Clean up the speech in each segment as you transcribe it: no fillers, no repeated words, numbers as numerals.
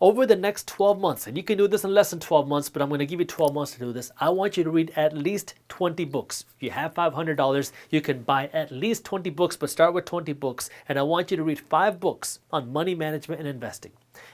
Over the next 12 months, and you can do this in less than 12 months, but I'm going to give you 12 months to do this. I want you to read at least 20 books. If you have $500, you can buy at least 20 books, but start with 20 books. And I want you to read 5 books on money management and investing.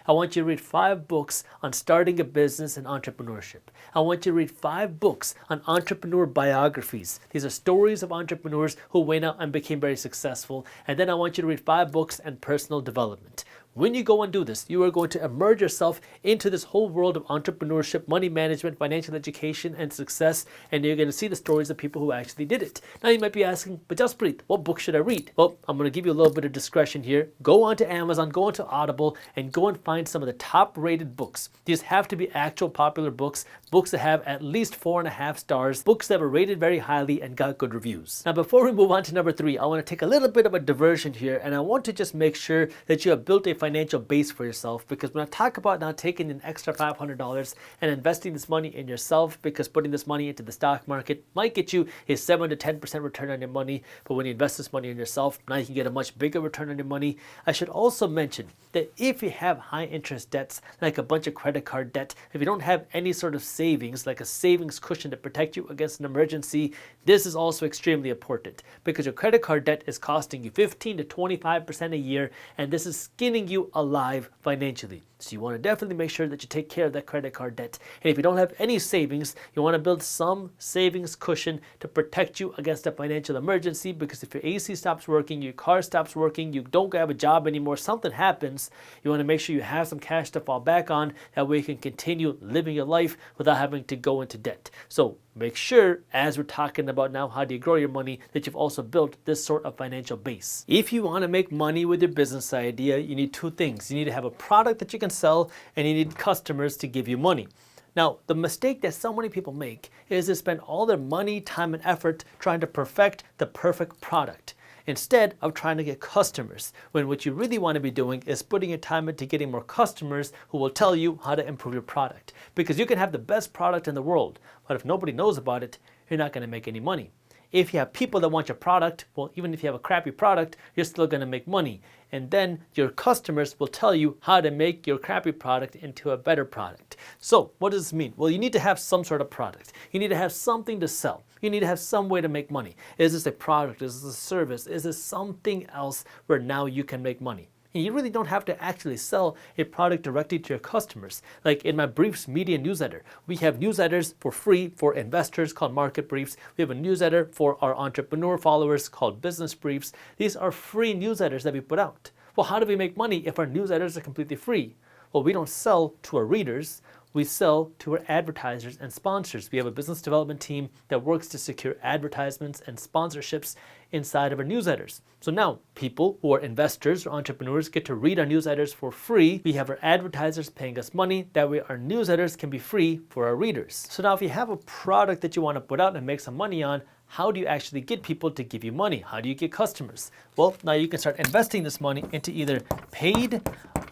I want you to read 5 books on starting a business and entrepreneurship. I want you to read 5 books on entrepreneur biographies. These are stories of entrepreneurs who went out and became very successful. And then I want you to read 5 books on personal development. When you go and do this, you are going to immerse yourself into this whole world of entrepreneurship, money management, financial education, and success, and you're going to see the stories of people who actually did it. Now you might be asking, but Jaspreet, what book should I read? Well, I'm going to give you a little bit of discretion here. Go onto Amazon, go onto Audible, and go and find some of the top-rated books. These have to be actual popular books, books that have at least 4.5 stars, books that were rated very highly and got good reviews. Now before we move on to number 3, I want to take a little bit of a diversion here, and I want to just make sure that you have built a financial base for yourself, because when I talk about now taking an extra $500 and investing this money in yourself, because putting this money into the stock market might get you a 7 to 10% return on your money, but when you invest this money in yourself, now you can get a much bigger return on your money. I should also mention that if you have high interest debts, like a bunch of credit card debt, if you don't have any sort of savings, like a savings cushion to protect you against an emergency, this is also extremely important, because your credit card debt is costing you 15 to 25% a year, and this is skinning you alive financially. So you want to definitely make sure that you take care of that credit card debt. And if you don't have any savings, you want to build some savings cushion to protect you against a financial emergency, because if your AC stops working, your car stops working, you don't have a job anymore, something happens, you want to make sure you have some cash to fall back on. That way you can continue living your life without having to go into debt. So make sure, as we're talking about now how do you grow your money, that you've also built this sort of financial base. If you want to make money with your business idea, you need 2 things. You need to have a product that you can sell, and you need customers to give you money. Now, the mistake that so many people make is to spend all their money, time, and effort trying to perfect the perfect product, instead of trying to get customers, when what you really want to be doing is putting your time into getting more customers who will tell you how to improve your product. Because you can have the best product in the world, but if nobody knows about it, you're not going to make any money. If you have people that want your product, well, even if you have a crappy product, you're still going to make money. And then your customers will tell you how to make your crappy product into a better product. So what does this mean? Well, you need to have some sort of product. You need to have something to sell. You need to have some way to make money. Is this a product? Is this a service? Is this something else where now you can make money? And you really don't have to actually sell a product directly to your customers. Like in my Briefs Media newsletter, we have newsletters for free for investors called Market Briefs. We have a newsletter for our entrepreneur followers called Business Briefs. These are free newsletters that we put out. Well, how do we make money if our newsletters are completely free? Well, we don't sell to our readers. We sell to our advertisers and sponsors. We have a business development team that works to secure advertisements and sponsorships inside of our newsletters. So now people who are investors or entrepreneurs get to read our newsletters for free. We have our advertisers paying us money. That way our newsletters can be free for our readers. So now if you have a product that you want to put out and make some money on, how do you actually get people to give you money? How do you get customers? Well, now you can start investing this money into either paid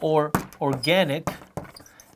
or organic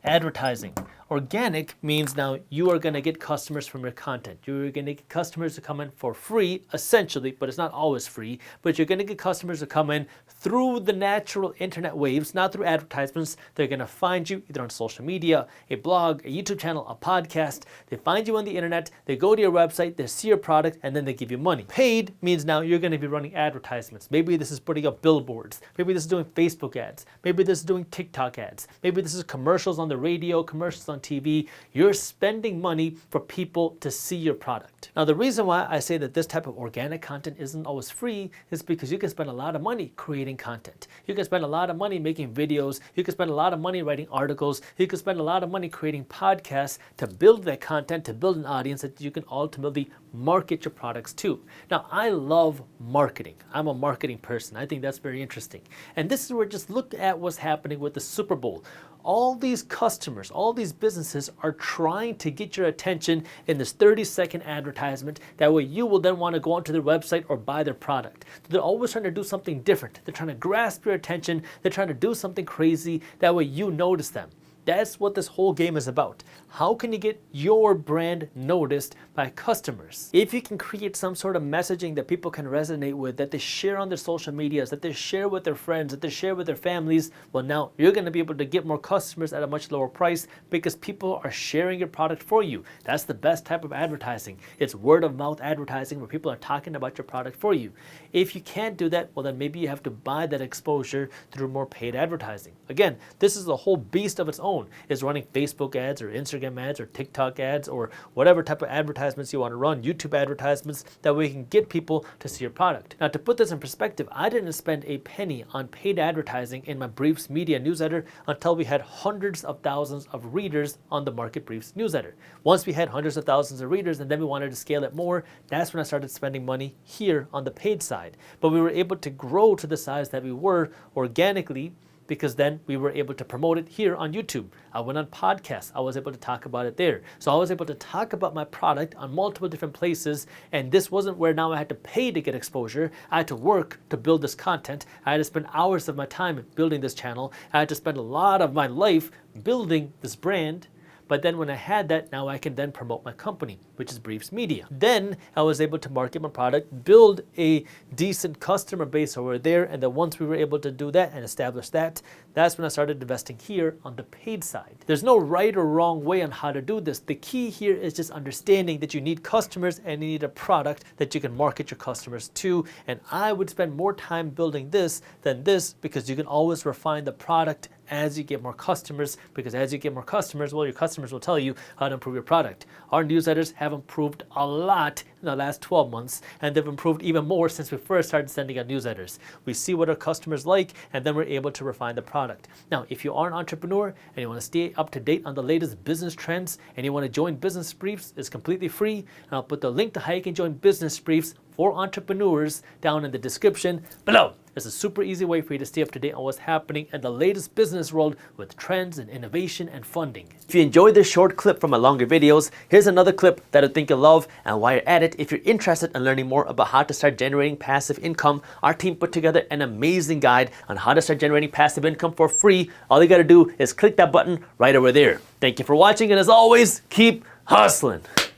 advertising. Organic means now you are going to get customers from your content. You're going to get customers to come in for free, essentially, but it's not always free. But you're going to get customers to come in through the natural internet waves, not through advertisements. They're going to find you either on social media, a blog, a YouTube channel, a podcast. They find you on the internet, they go to your website, they see your product, and then they give you money. Paid means now you're going to be running advertisements. Maybe this is putting up billboards. Maybe this is doing Facebook ads. Maybe this is doing TikTok ads. Maybe this is commercials on the radio, commercials on TV. You're spending money for people to see your product. Now, the reason why I say that this type of organic content isn't always free is because you can spend a lot of money creating content. You can spend a lot of money making videos. You can spend a lot of money writing articles. You can spend a lot of money creating podcasts to build that content, to build an audience that you can ultimately market your products to. Now, I love marketing. I'm a marketing person. I think that's very interesting. And this is where just look at what's happening with the Super Bowl. All these customers, all these businesses are trying to get your attention in this 30-second advertisement. That way you will then want to go onto their website or buy their product. They're always trying to do something different. They're trying to grasp your attention. They're trying to do something crazy. That way you notice them. That's what this whole game is about. How can you get your brand noticed by customers? If you can create some sort of messaging that people can resonate with, that they share on their social medias, that they share with their friends, that they share with their families, well, now you're going to be able to get more customers at a much lower price because people are sharing your product for you. That's the best type of advertising. It's word of mouth advertising where people are talking about your product for you. If you can't do that, well, then maybe you have to buy that exposure through more paid advertising. Again, this is a whole beast of its own. Is running Facebook ads or Instagram ads or TikTok ads or whatever type of advertisements you want to run, YouTube advertisements, that way you can get people to see your product. Now, to put this in perspective, I didn't spend a penny on paid advertising in my Briefs Media newsletter until we had hundreds of thousands of readers on the Market Briefs newsletter. Once we had hundreds of thousands of readers and then we wanted to scale it more, that's when I started spending money here on the paid side. But we were able to grow to the size that we were organically because then we were able to promote it here on YouTube. I went on podcasts. I was able to talk about it there. So I was able to talk about my product on multiple different places, and this wasn't where now I had to pay to get exposure. I had to work to build this content. I had to spend hours of my time building this channel. I had to spend a lot of my life building this brand. But then when I had that, now I can then promote my company, which is Briefs Media. Then I was able to market my product, build a decent customer base over there, and then once we were able to do that and establish that, that's when I started investing here on the paid side. There's no right or wrong way on how to do this. The key here is just understanding that you need customers and you need a product that you can market your customers to. And I would spend more time building this than this because you can always refine the product as you get more customers, because as you get more customers, well, your customers will tell you how to improve your product. Our newsletters have improved a lot in the last 12 months, and they've improved even more since we first started sending out newsletters. We see what our customers like, and then we're able to refine the product. Now, if you are an entrepreneur and you want to stay up to date on the latest business trends and you want to join Business Briefs, it's completely free. And I'll put the link to how you can join Business Briefs for entrepreneurs down in the description below. It's a super easy way for you to stay up to date on what's happening in the latest business world with trends and innovation and funding. If you enjoyed this short clip from my longer videos, here's another clip that I think you'll love. And while you're at it, if you're interested in learning more about how to start generating passive income, our team put together an amazing guide on how to start generating passive income for free. All you gotta do is click that button right over there. Thank you for watching, and as always, keep hustling.